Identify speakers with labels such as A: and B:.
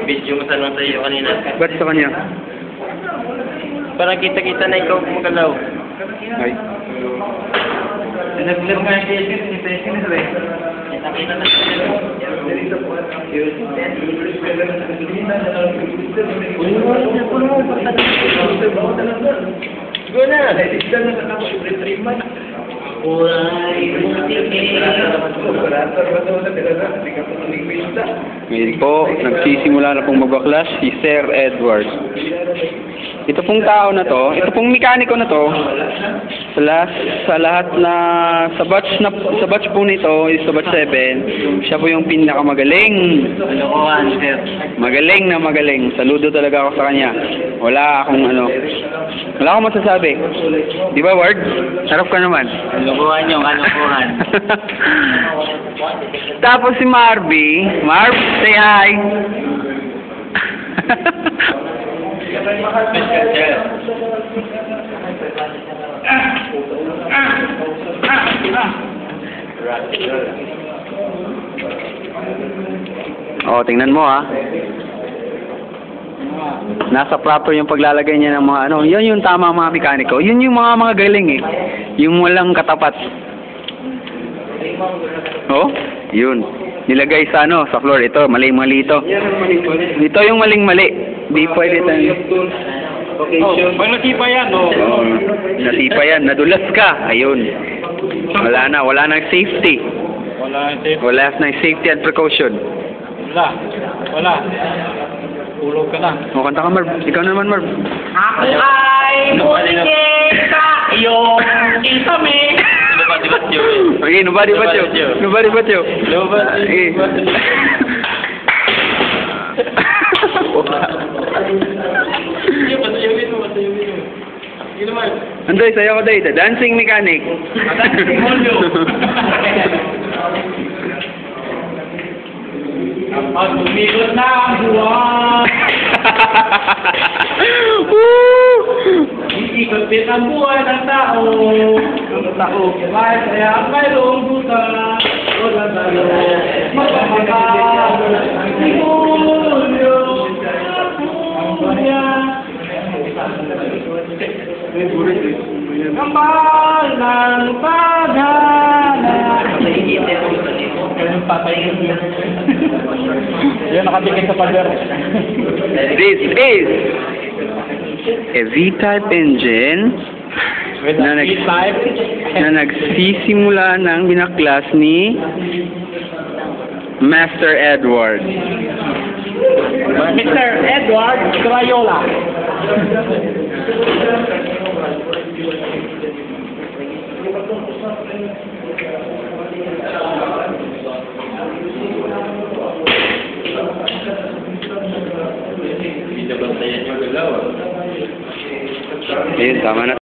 A: Video mo tanong sa'yo kanina.
B: Ba't sa kanya?
A: Parang kita-kita na ikaw magalaw.
B: Ay.
A: Nag-vlog nga yung Jason, si Jason na rin. Kita-kita na sa'yo. Go na!
B: Ngayon po, nagsisimula na pong magbaklas si Sir Edward. Ito pong tao na to, ito pong mekaniko na to, sa lahat na, sa batch po nito, sa batch 7, siya po yung pinakamagaling.
A: Kalokohan, sir.
B: Magaling na magaling. Saludo talaga ako sa kanya. Wala akong masasabi. Di ba, Ward? Sarap ka naman.
A: Kalokohan yung kalokohan.
B: Tapos si Marvy. Marv, say hi. Oh, tingnan mo ha. Nasa proper yung paglalagay niya ng mga yun yung tama mga mekaniko. Yun yung mga galing eh. Yung walang katapat. Oh, yun. Nilagay sa sa floor. Ito, mali-mali ito. Ito yung maling-mali. Di pwede tayo.
A: Pag nasipa yan,
B: Nasipa yan. Nadulas ka. Ayun. Wala na safety. Wala na safety and precaution.
A: Wala. Tulog ka na.
B: O, kanta ka, Marv. Ikaw naman, Marv.
A: Ako ay mulikita yung isame.
B: Okay, nobody but you. Nobody but you. Okay. Andoy, sayo ko day. Dancing mechanic.
A: Dancing molyo. Pag umikot na ang buwan. Iikot din ang buhay ng tao. Ang tao, may saya ang mayroong buta. Wala tayo. Magpapaka. Simulyo. Ang buya. Kambal ng pagana. Yan, nakatingin sa pader.
B: This is a V-type engine na nagsisimula ng binaklas ni Master Edward.
A: Mr. Edward Crayola.
B: Ayun, tama na.